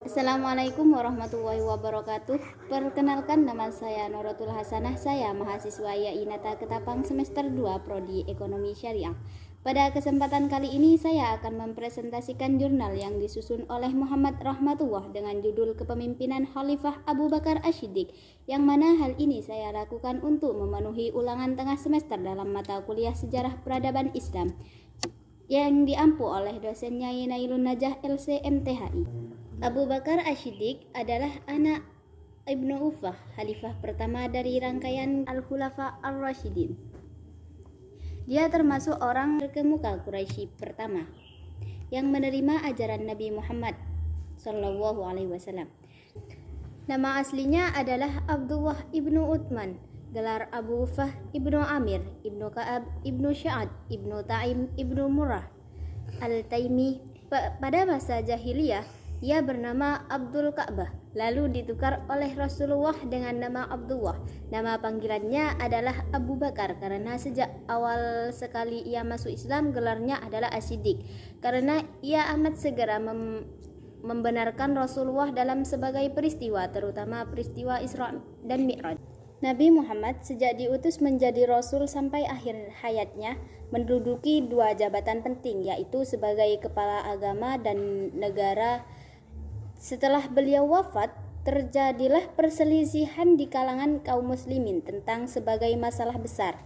Assalamualaikum warahmatullahi wabarakatuh. Perkenalkan, nama saya Nuratul Hasanah. Saya mahasiswa YAINATA Ketapang semester 2 Prodi Ekonomi Syariah. Pada kesempatan kali ini saya akan mempresentasikan jurnal yang disusun oleh Muhammad Rahmatullah dengan judul Kepemimpinan Khalifah Abu Bakar Asy-Syiddiq, yang mana hal ini saya lakukan untuk memenuhi ulangan tengah semester dalam mata kuliah Sejarah Peradaban Islam yang diampu oleh dosennya Nailun Najah LCMTHI. Abu Bakar Asy-Syiddiq adalah anak Ibnu Uffah, khalifah pertama dari rangkaian Al-Khulafa Ar-Rasyidin. Dia termasuk orang terkemuka Quraisy pertama yang menerima ajaran Nabi Muhammad SAW. Nama aslinya adalah Abdullah ibnu Uthman, gelar Abu Uffah ibnu Amir, ibnu Ka'ab, ibnu Sya'ad, ibnu Ta'im, ibnu Murrah Al-Taimi. Pada masa jahiliyah, ia bernama Abdul Ka'bah, lalu ditukar oleh Rasulullah dengan nama Abdullah. Nama panggilannya adalah Abu Bakar karena sejak awal sekali ia masuk Islam gelarnya adalah Asy-Syiddiq, karena ia amat segera membenarkan Rasulullah dalam sebagai peristiwa, terutama peristiwa Isra dan Mi'raj. Nabi Muhammad sejak diutus menjadi Rasul sampai akhir hayatnya menduduki dua jabatan penting, yaitu sebagai kepala agama dan negara. Setelah beliau wafat, terjadilah perselisihan di kalangan kaum muslimin tentang sebagai masalah besar.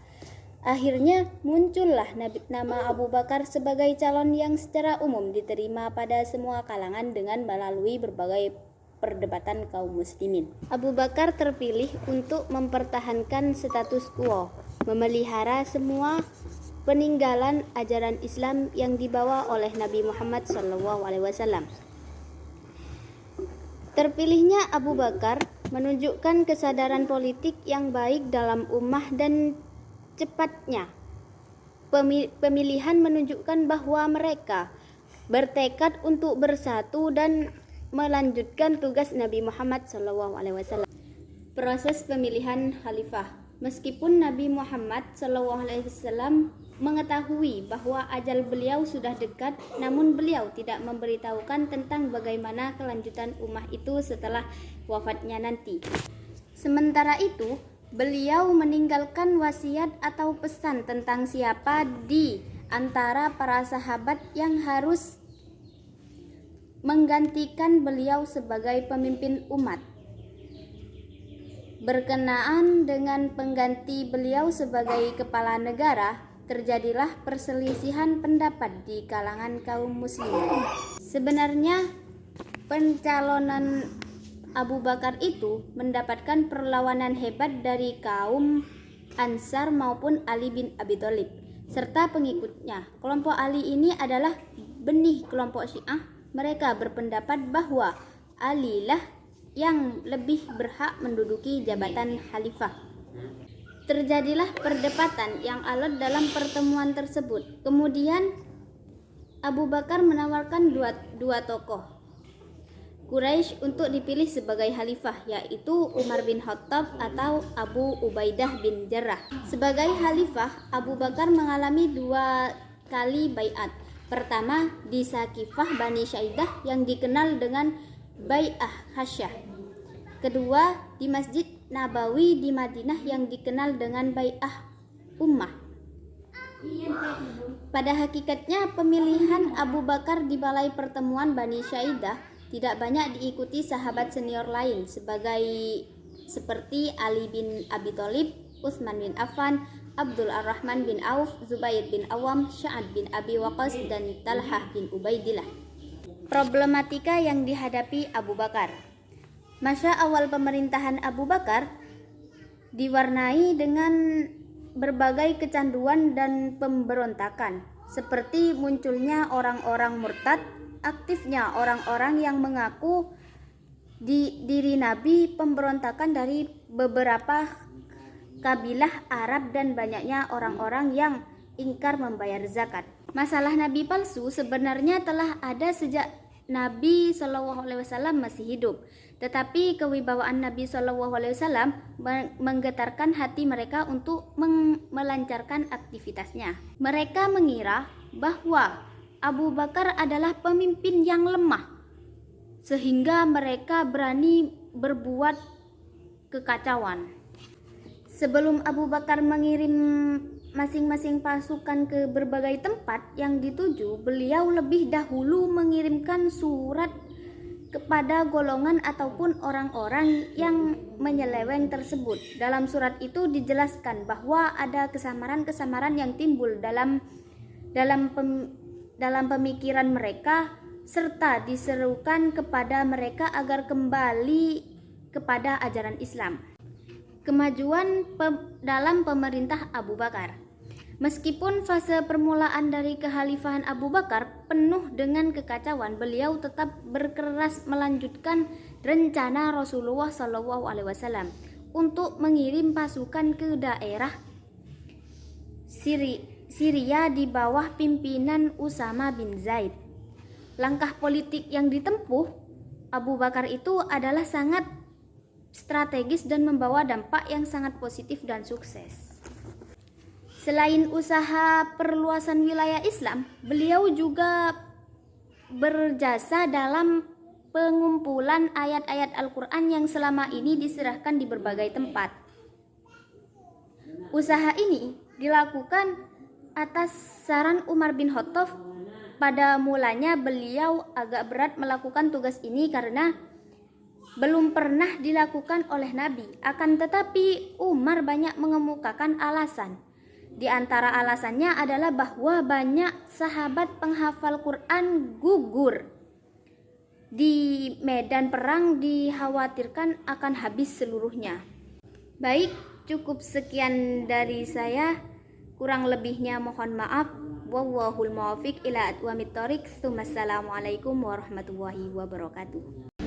Akhirnya muncullah nama Abu Bakar sebagai calon yang secara umum diterima pada semua kalangan dengan melalui berbagai perdebatan kaum muslimin. Abu Bakar terpilih untuk mempertahankan status quo, memelihara semua peninggalan ajaran Islam yang dibawa oleh Nabi Muhammad SAW. Terpilihnya Abu Bakar menunjukkan kesadaran politik yang baik dalam ummah, dan cepatnya pemilihan menunjukkan bahwa mereka bertekad untuk bersatu dan melanjutkan tugas Nabi Muhammad SAW. Proses pemilihan khalifah. Meskipun Nabi Muhammad SAW mengetahui bahwa ajal beliau sudah dekat, namun beliau tidak memberitahukan tentang bagaimana kelanjutan ummah itu setelah wafatnya nanti. Sementara itu, beliau meninggalkan wasiat atau pesan tentang siapa di antara para sahabat yang harus menggantikan beliau sebagai pemimpin umat. Berkenaan dengan pengganti beliau sebagai kepala negara, terjadilah perselisihan pendapat di kalangan kaum muslimin. Sebenarnya pencalonan Abu Bakar itu mendapatkan perlawanan hebat dari kaum Ansar maupun Ali bin Abi Thalib serta pengikutnya. Kelompok Ali ini adalah benih kelompok Syiah. Mereka berpendapat bahwa Ali lah yang lebih berhak menduduki jabatan khalifah. Terjadilah perdebatan yang alot dalam pertemuan tersebut. Kemudian Abu Bakar menawarkan dua tokoh Quraisy untuk dipilih sebagai khalifah, yaitu Umar bin Khattab atau Abu Ubaidah bin Jarrah. Sebagai khalifah, Abu Bakar mengalami dua kali baiat. Pertama di Saqifah Bani Saidah yang dikenal dengan Bai'ah Hasyah. Kedua di Masjid Nabawi di Madinah yang dikenal dengan Bai'ah Ummah. Pada hakikatnya, pemilihan Abu Bakar di balai pertemuan Bani Saidah tidak banyak diikuti sahabat senior lain seperti Ali bin Abi Thalib, Utsman bin Affan, Abdul Ar-Rahman bin Auf, Zubair bin Awam, Sya'ad bin Abi Waqqas, dan Talhah bin Ubaidillah. Problematika yang dihadapi Abu Bakar. Masa awal pemerintahan Abu Bakar diwarnai dengan berbagai kecanduan dan pemberontakan, seperti munculnya orang-orang murtad, aktifnya orang-orang yang mengaku diri Nabi, pemberontakan dari beberapa kabilah Arab, dan banyaknya orang-orang yang ingkar membayar zakat. Masalah nabi palsu sebenarnya telah ada sejak Nabi SAW masih hidup, tetapi kewibawaan Nabi SAW menggetarkan hati mereka untuk melancarkan aktivitasnya. Mereka mengira bahwa Abu Bakar adalah pemimpin yang lemah, sehingga mereka berani berbuat kekacauan. Sebelum Abu Bakar mengirim masing-masing pasukan ke berbagai tempat yang dituju, beliau lebih dahulu mengirimkan surat kepada golongan ataupun orang-orang yang menyeleweng tersebut. Dalam surat itu dijelaskan bahwa ada kesamaran-kesamaran yang timbul dalam pemikiran mereka, serta diserukan kepada mereka agar kembali kepada ajaran Islam. Kemajuan dalam pemerintah Abu Bakar. Meskipun fase permulaan dari kekhalifahan Abu Bakar penuh dengan kekacauan, beliau tetap berkeras melanjutkan rencana Rasulullah SAW untuk mengirim pasukan ke daerah Syria di bawah pimpinan Usama bin Zaid. Langkah politik yang ditempuh Abu Bakar itu adalah sangat strategis dan membawa dampak yang sangat positif dan sukses. Selain usaha perluasan wilayah Islam, beliau juga berjasa dalam pengumpulan ayat-ayat Al-Quran yang selama ini diserahkan di berbagai tempat. Usaha ini dilakukan atas saran Umar bin Khattab. Pada mulanya beliau agak berat melakukan tugas ini karena belum pernah dilakukan oleh Nabi. Akan tetapi Umar banyak mengemukakan alasan. Di antara alasannya adalah bahwa banyak sahabat penghafal Quran gugur di medan perang, dikhawatirkan akan habis seluruhnya. Baik, cukup sekian dari saya. Kurang lebihnya mohon maaf. Wallahul muwaffiq ila aqwamit thoriq. Assalamualaikum warahmatullahi wabarakatuh.